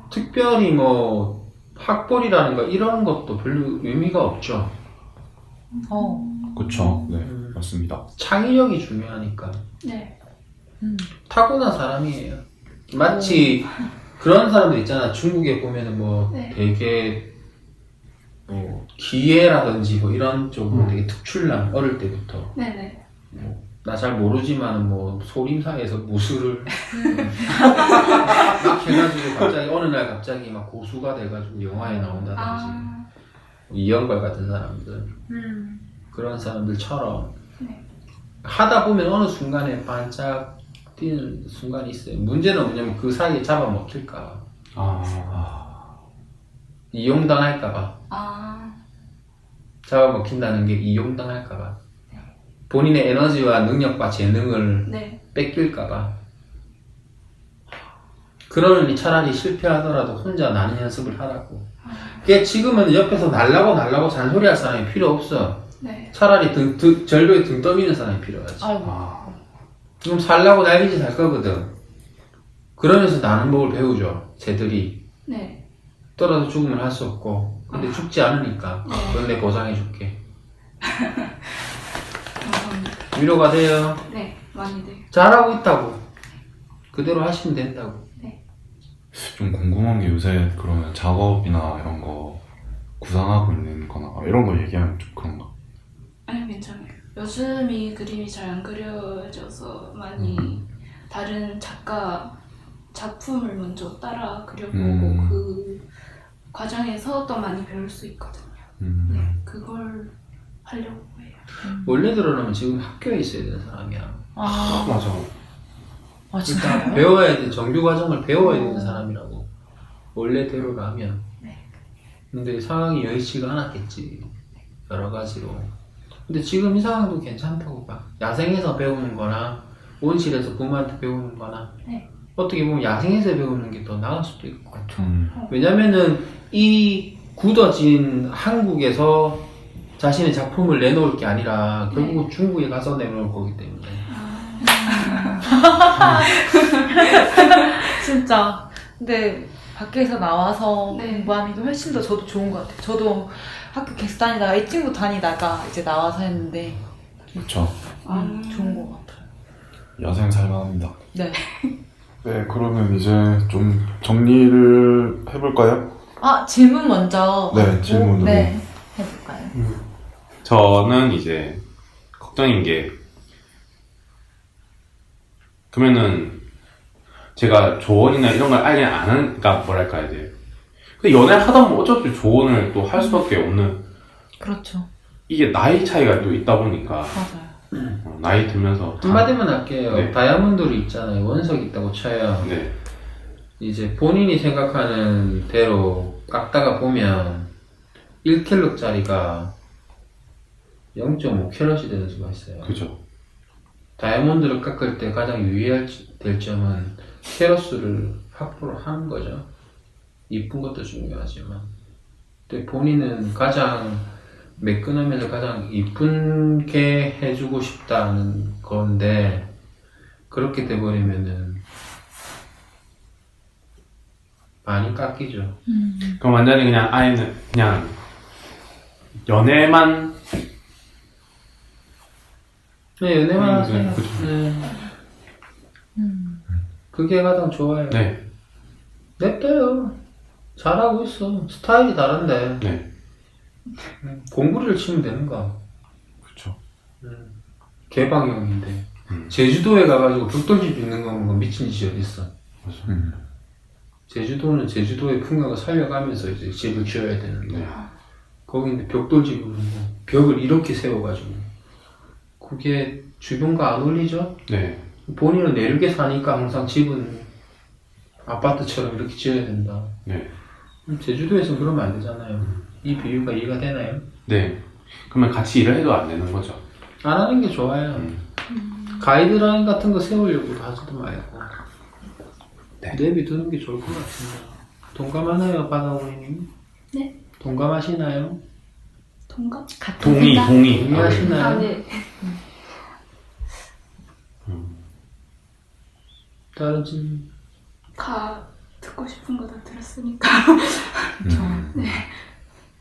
특별히 뭐 학벌이라는 거 이런 것도 별로 의미가 없죠. 그쵸. 네, 맞습니다. 창의력이 중요하니까 네. 타고난 사람이에요. 마치 그런 사람들 있잖아. 중국에 보면은 뭐 네. 되게 뭐 기계라든지 뭐 이런 쪽으로 되게 특출난 어릴 때부터 네네. 나 잘 모르지만 뭐 소림사에서 무술을 막 해가지고 갑자기 어느 날 갑자기 막 고수가 돼가지고 영화에 나온다든지 아. 이영걸 같은 사람들 그런 사람들처럼 네. 하다 보면 어느 순간에 반짝 뛰는 순간이 있어요. 문제는 뭐냐면 그 사이에 잡아먹힐까 이용당할까봐 아. 잡아먹힌다는 게 이용당할까봐 본인의 에너지와 능력과 재능을 네. 뺏길까봐 그러니 차라리 실패하더라도 혼자 나는 연습을 하라고. 그게 지금은 옆에서 날라고 잔소리할 사람이 필요 없어. 네. 차라리 절벽에 등 떠미는 사람이 필요하지. 아이고. 지금 살라고 날개짓 할 거거든. 그러면서 나는 법을 배우죠. 쟤들이 네. 떨어져 죽으면 할 수 없고 근데 죽지 않으니까 그건 내 보장해줄게. 감사합니다. 위로가 돼요. 네. 많이 돼요. 잘하고 있다고 그대로 하시면 된다고. 좀 궁금한 게 요새 그러면 작업이나 이런 거 구상하고 있는 거나 이런 거 얘기하면 좀 그런가? 아니 괜찮아요. 요즘이 그림이 잘 안 그려져서 많이 다른 작가 작품을 먼저 따라 그려보고 그 과정에서 또 많이 배울 수 있거든요. 네, 그걸 하려고 해요. 원래대로라면 지금 학교에 있어야 되는 사람이야. 맞아. 아, 일단 진짜요? 배워야 돼. 정규 과정을 배워야 되는 사람이라고. 원래대로라면. 네. 근데 상황이 여의치가 않았겠지. 여러 가지로. 근데 지금 이 상황도 괜찮다고 봐. 야생에서 배우는 거나 온실에서 부모한테 배우는 거나 네. 어떻게 보면 야생에서 배우는 게 더 나을 수도 있고. 음. 왜냐면은 이 굳어진 한국에서 자신의 작품을 내놓을 게 아니라 결국 중국에 가서 내놓을 거기 때문에. 진짜. 근데 밖에서 나와서 네. 공부하는 게 훨씬 더 저도 좋은 것 같아요. 저도 학교 계속 다니다가 이 친구 다니다가 이제 나와서 했는데 그쵸. 좋은 것 같아요. 야생 살만합니다. 네. 네, 그러면 이제 좀 정리를 해볼까요? 아, 질문 먼저. 네, 받고, 질문으로. 네, 해볼까요? 저는 이제 걱정인 게 그러면은 제가 조언이나 이런 걸 아예 안 하니까 뭐랄까 이제 근데 연애를 하다 보면 어차피 조언을 또 할 수밖에 없는 그렇죠. 이게 나이 차이가 또 있다 보니까 맞아요. 나이 들면서 한마디만 할게요. 네. 다이아몬드를 있잖아요. 원석 있다고 쳐요. 네. 이제 본인이 생각하는 대로 깎다가 보면 1킬로짜리가 0.5캐럿이 되는 수가 있어요. 그죠. 다이아몬드를 깎을 때 가장 유의해야 될 점은 캐럿수를 확보를 하는 거죠. 이쁜 것도 중요하지만 근데 본인은 가장 매끈하면서 가장 이쁘게 해주고 싶다는 건데 그렇게 돼버리면은 많이 깎이죠. 그럼 완전히 그냥 아이는 그냥 연애만 네, 연애만 하세요. 그죠. 네. 그게 가장 좋아요. 네. 냅둬요. 잘하고 있어. 스타일이 다른데 네. 공구리를 치면 되는 거야. 그렇죠. 개방형인데 제주도에 가가지고 벽돌집 있는 거면 미친 짓이 어딨어. 제주도는 제주도의 풍경을 살려가면서 이제 집을 지어야 되는데 네. 거기는 벽돌집으로 뭐 벽을 이렇게 세워가지고 그게 주변과 안 어울리죠? 네. 본인은 내륙에 사니까 항상 집은 아파트처럼 이렇게 지어야 된다. 네. 제주도에서는 그러면 안 되잖아요. 이 비유가 이해가 되나요? 네. 그러면 같이 일을 해도 안 되는 거죠. 안 하는 게 좋아요. 가이드라인 같은 거 세우려고 하지도 말고 네. 내비두는 게 좋을 것 같습니다. 동감하나요, 바다오리님? 네. 동감하시나요? 동갑? 같은 동의, 생각? 동의. 동의하시나요? 아, 네. 다른 질문? 다 듣고 싶은 거 다 들었으니까.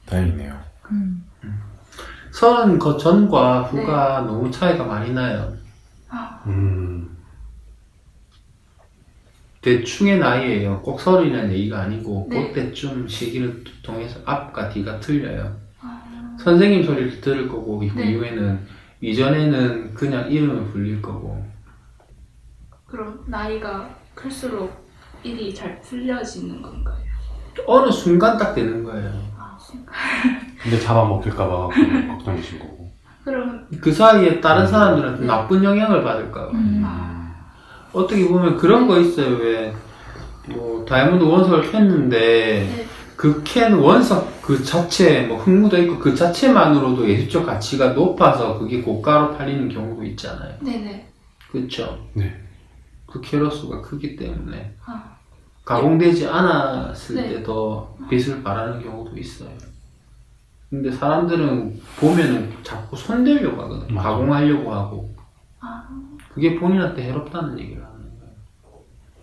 다행이네요. 서른 그 전과 후가 너무 차이가 많이 나요. 대충의 나이예요. 꼭 서른이라는 얘기가 아니고 네. 그때쯤 시기를 통해서 앞과 뒤가 틀려요. 선생님 소리를 들을 거고 그 네. 이후에는 이전에는 그냥 이름을 불릴 거고 그럼 나이가 클수록 일이 잘 풀려지는 건가요? 어느 순간 딱 되는 거예요. 아, 근데 잡아먹힐까봐 걱정이신 거고. 그럼 그 사이에 다른 사람들한테 나쁜 영향을 받을까 봐. 어떻게 보면 그런 거 있어요. 왜 뭐 다이아몬드 원석을 캤는데 네. 그 캔 원석 그 자체 뭐 흙묻어 있고 그 자체만으로도 예술적 가치가 높아서 그게 고가로 팔리는 경우도 있잖아요. 네네. 그렇죠? 네. 그 캐럿수가 크기 때문에 아, 가공되지 않았을 네. 때 더 빛을 발하는 경우도 있어요. 근데 사람들은 보면은 자꾸 손대려고 하거든. 맞아. 가공하려고 하고. 아, 그게 본인한테 해롭다는 얘기를 하는 거예요.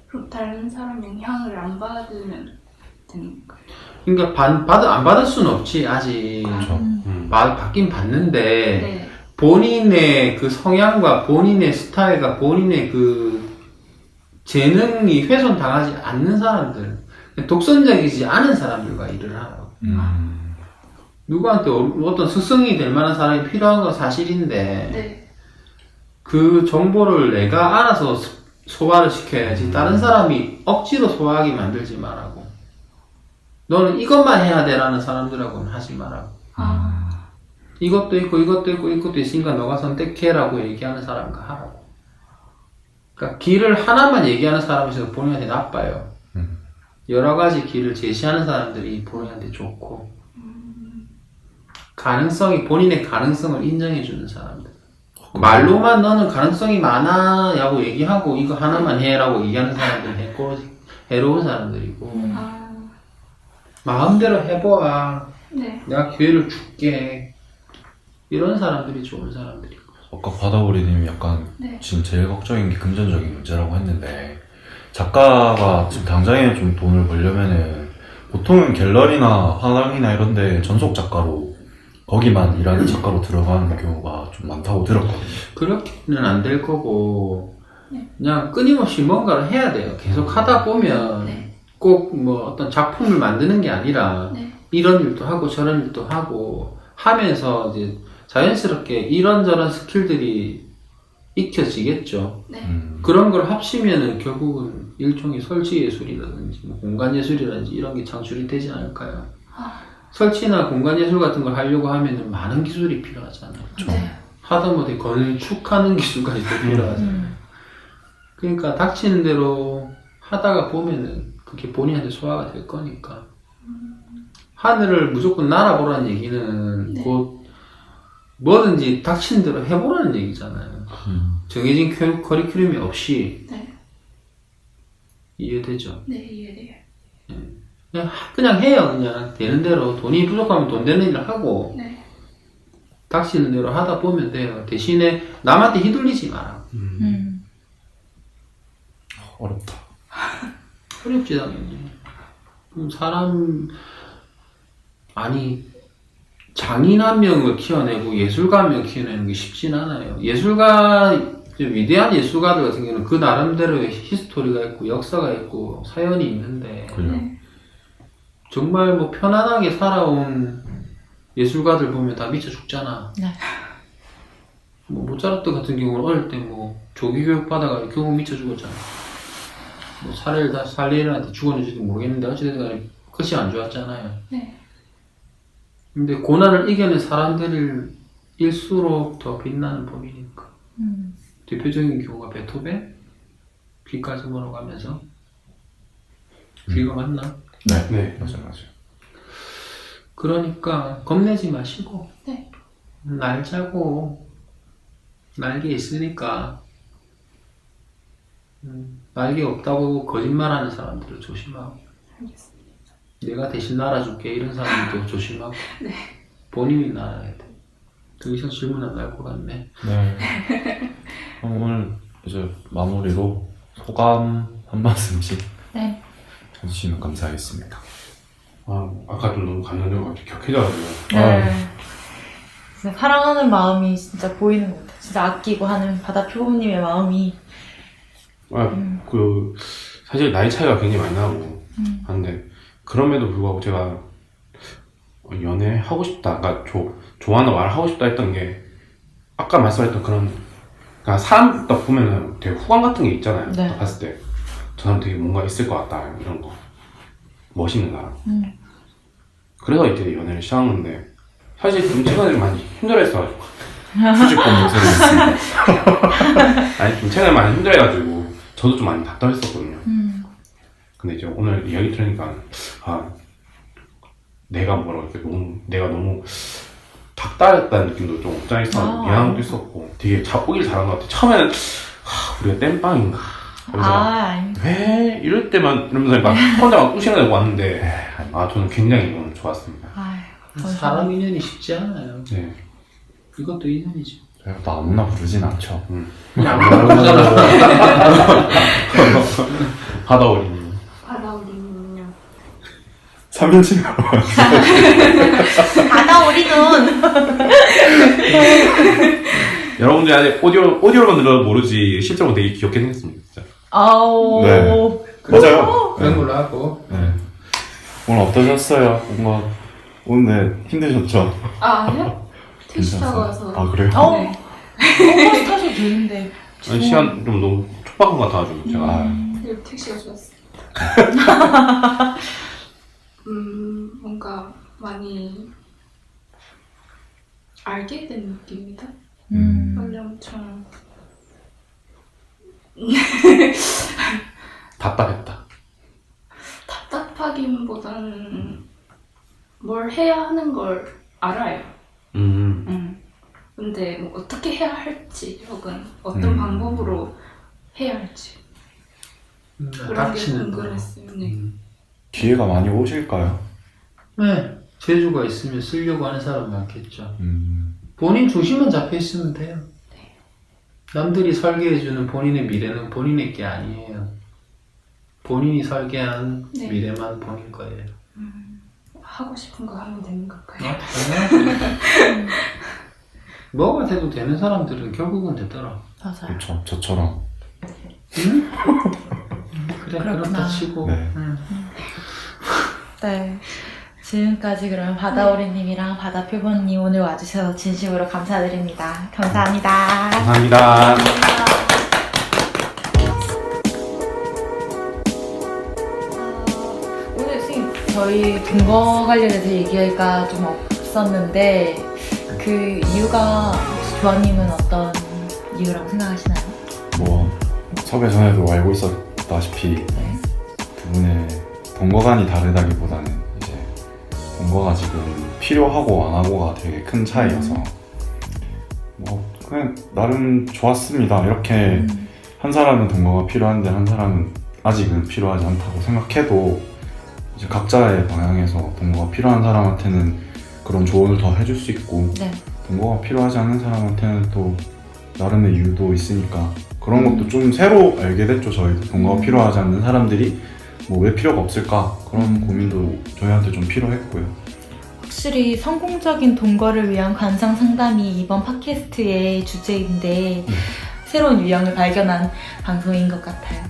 그럼 다른 사람 영향을 안 받으면 되는 건가요? 그러니까 안 받을 수는 없지 아직. 그렇죠. 받긴 받는데 네. 본인의 그 성향과 본인의 스타일과 본인의 그 재능이 훼손당하지 않는 사람들, 독선적이지 않은 사람들과 일을 하라고. 누구한테 어떤 스승이 될 만한 사람이 필요한 건 사실인데 네. 그 정보를 내가 알아서 소화를 시켜야지 다른 사람이 억지로 소화하게 만들지 말라고. 너는 이것만 해야 돼라는 사람들하고는 하지 말라고. 아, 이것도 있고 이것도 있고 이것도 있으니까 너가 선택해라고 얘기하는 사람과 하라고. 그러니까 길을 하나만 얘기하는 사람이 있어서 본인한테 나빠요. 여러 가지 길을 제시하는 사람들이 본인한테 좋고 본인의 가능성을 인정해주는 사람들. 말로만 너는 가능성이 많아 라고 얘기하고 이거 하나만 해라고 얘기하는 사람들은 해로운 사람들이고 마음대로 해보아. 네. 내가 기회를 줄게. 이런 사람들이 좋은 사람들이고. 아까 바다보리님이 약간 네. 지금 제일 걱정인 게 금전적인 문제라고 했는데 작가가 지금 당장에 좀 돈을 벌려면은 보통은 갤러리나 화廊이나 이런 데 전속 작가로 거기만 일하는 작가로 들어가는 경우가 좀 많다고 들었거든요. 그렇게는 안 될 거고 그냥 끊임없이 뭔가를 해야 돼요. 계속 하다 보면 네. 꼭 뭐 어떤 작품을 만드는 게 아니라 네. 이런 일도 하고 저런 일도 하고 하면서 이제 자연스럽게 이런저런 스킬들이 익혀지겠죠. 네. 그런 걸 합치면은 결국은 일종의 설치 예술이라든지 뭐 공간 예술이라든지 이런 게 창출이 되지 않을까요? 아, 설치나 공간 예술 같은 걸 하려고 하면은 많은 기술이 필요하잖아요. 네. 하다못해 건축하는 기술까지 도 필요하잖아요. 그러니까 닥치는 대로 하다가 보면은 그게 본인한테 소화가 될 거니까. 하늘을 무조건 날아보라는 얘기는 네. 곧 뭐든지 닥치는 대로 해보라는 얘기잖아요. 정해진 커리큘럼이 없이. 네. 이해되죠? 네, 이해돼요. 그냥 해요. 그냥 되는 대로 돈이 부족하면 돈 되는 일을 하고 네. 닥치는 대로 하다 보면 돼요. 대신에 남한테 휘둘리지 마라. 어렵다. 어렵지 당연히. 사람 아니 장인 한 명을 키워내고 예술가 한 명 키워내는 게 쉽진 않아요. 예술가 위대한 예술가들 같은 경우는 그 나름대로의 히스토리가 있고 역사가 있고 사연이 있는데 그래요. 정말 뭐 편안하게 살아온 예술가들 보면 다 미쳐 죽잖아. 네. 뭐 모차르트 같은 경우는 어릴 때 뭐 조기 교육 받아가 결국 미쳐 죽었잖아. 뭐 살레르한테 죽었는지도 모르겠는데 어찌됐든 간에 끝이 안 좋았잖아요. 네. 근데 고난을 이겨낸 사람들일수록 더 빛나는 법이니까. 대표적인 경우가 베토벤? 귀까지 멀어가면서. 귀가 맞나? 네. 네. 맞아요. 그러니까 겁내지 마시고 네. 날자고 날개 있으니까 날개 없다고 거짓말하는 사람들을 조심하고 알겠습니다. 내가 대신 날아줄게 이런 사람들도 조심하고 네. 본인이 날아야 돼. 더 이상 질문 안 날 것 같네. 네. 그럼 오늘 이제 마무리로 소감 한 말씀씩 네. 해주시면 감사하겠습니다. 아까 좀 너무 감동적으로 갑자기 격해져가지고. 네. 진짜 사랑하는 마음이 진짜 보이는 것 같아요. 진짜 아끼고 하는 바다 표범님의 마음이. 사실 나이 차이가 굉장히 많이 나고 하는데, 그럼에도 불구하고 제가 연애 하고 싶다, 그러니까 좋아하는 말을 하고 싶다 했던 게, 아까 말씀하셨던 그러니까 사람 딱 보면은 되게 후광 같은 게 있잖아요. 네. 딱 봤을 때. 저 사람 되게 뭔가 있을 것 같다, 이런 거. 멋있는 사람. 그래서 이제 연애를 시작한 건데, 사실 좀 최근에 많이 힘들어했어가지고. 수직권 요소를 있습니다. 아니, 좀 최근에 많이 힘들어해가지고, 저도 좀 많이 답답했었거든요. 근데 이제 오늘 이야기 들으니까, 내가 내가 너무 닥달했다는 느낌도 좀 없지 않아 있었고, 미안한 것도 있었고, 되게 오길 잘한 것 같아. 처음에는, 우리가 땜빵인가. 그래서 왜 이럴 때만 이러면서 막 혼자 막 꾸시는 왔는데, 저는 굉장히 오늘 좋았습니다. 사람 인연이 쉽지 않아요. 네. 이것도 인연이죠. 또 아무나 부르진 않죠. 하다오리님. 바다오리는요. 3인칭으로. 바다 우리 눈. 여러분들이 아직 오디오로만 들어도 모르지, 실제로 되게 귀엽게 생겼습니다, 진짜. 아우. 네. 맞아요. 그런 걸로 하고. 네. 오늘 어떠셨어요? 뭔가 오늘 힘드셨죠? 아니요. 택시 타고 괜찮았어요? 와서. 그래요? 네. 버스 타셔도 되는데. 아니, 시간 좀 너무 촉박한 것 같아가지고, 제가. 그리고 택시가 좋았어요. 뭔가 많이 알게 된 느낌이다. 원래 엄청 답답했다. 답답하기보다는 뭘 해야 하는 걸 알아요. 근데 뭐 어떻게 해야 할지 혹은 어떤 방법으로 해야 할지 그런 게 닥치는 거. 궁금했어요. 네. 기회가 많이 오실까요? 네. 재주가 있으면 쓰려고 하는 사람 많겠죠. 음. 본인 중심만 잡혀 있으면 돼요. 남들이 설계해주는 본인의 미래는 본인의 게 아니에요. 본인이 설계한 네. 미래만 본인 거예요. 하고 싶은 거 하면 되는 걸까요? 당연하죠. 뭐가 돼도 되는 사람들은 결국은 되더라. 맞아요. 그렇죠. 저처럼. 그래, 그렇구나. 그렇다 치고. 네. 네. 지금까지 그러면 바다오리님이랑 바다표본님 오늘 와주셔서 진심으로 감사드립니다. 감사합니다. 감사합니다. 오늘 선생님 저희 동거 관련해서 얘기가 좀 없었는데 그 이유가 혹시 조아님은 어떤 이유라고 생각하시나요? 뭐 섭외 전에도 알고 있었다시피 네. 두 분의 동거관이 다르다기보다는 이제 동거가 지금 필요하고 안 하고가 되게 큰 차이여서 뭐 그냥 나름 좋았습니다. 이렇게 한 사람은 동거가 필요한데 한 사람은 아직은 필요하지 않다고 생각해도 이제 각자의 방향에서 동거가 필요한 사람한테는 그런 조언을 더 해줄 수 있고 네. 동거가 필요하지 않는 사람한테는 또 나름의 이유도 있으니까 그런 것도 좀 새로 알게 됐죠. 저희도 동거가 필요하지 않는 사람들이 뭐 왜 필요가 없을까 그런 고민도 저희한테 좀 필요했고요. 확실히 성공적인 동거를 위한 관상 상담이 이번 팟캐스트의 주제인데 새로운 유형을 발견한 방송인 것 같아요.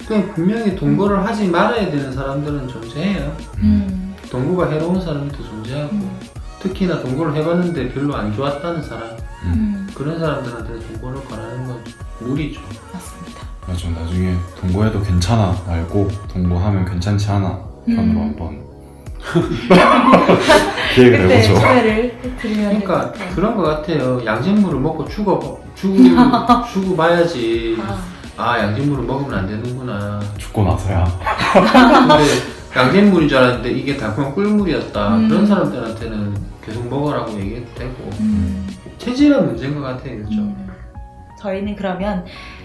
그냥 분명히 동거를 하지 말아야 되는 사람들은 존재해요. 동거가 해로운 사람도 존재하고 특히나 동거를 해봤는데 별로 안 좋았다는 사람 그런 사람들한테 동거를 권하는 건 무리죠. 맞습니다. 맞아. 나중에 동거해도 괜찮아 알고 동거하면 괜찮지 않아 편으로 한번 기획을 그때 해보죠. 기회를 드리면 될것 그러니까 같아요. 그런 것 같아요. 양식물을 먹고 죽고 봐야지. 아 양식물을 먹으면 안 되는구나. 죽고 나서야. 근데 양식물인 줄 알았는데 이게 달콤한 꿀물이었다. 그런 사람들한테는 계속 먹으라고 얘기해도 되고 체질의 문제인 것 같아요. 그렇죠? 저희는 그러면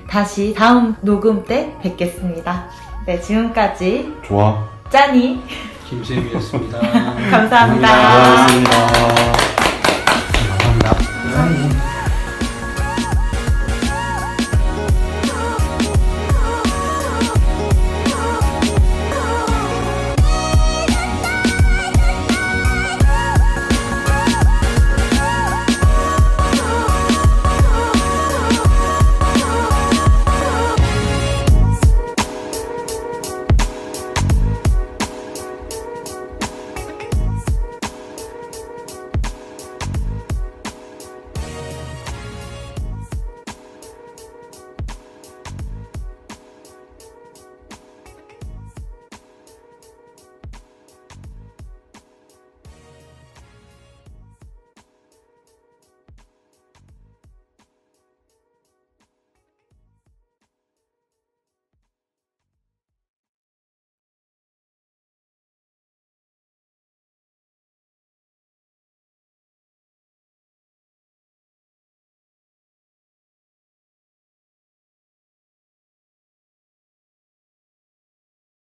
다시 다음 녹음 때 뵙겠습니다. 네, 지금까지 좋아. 짠이 김쌤이었습니다. 감사합니다. 고맙습니다.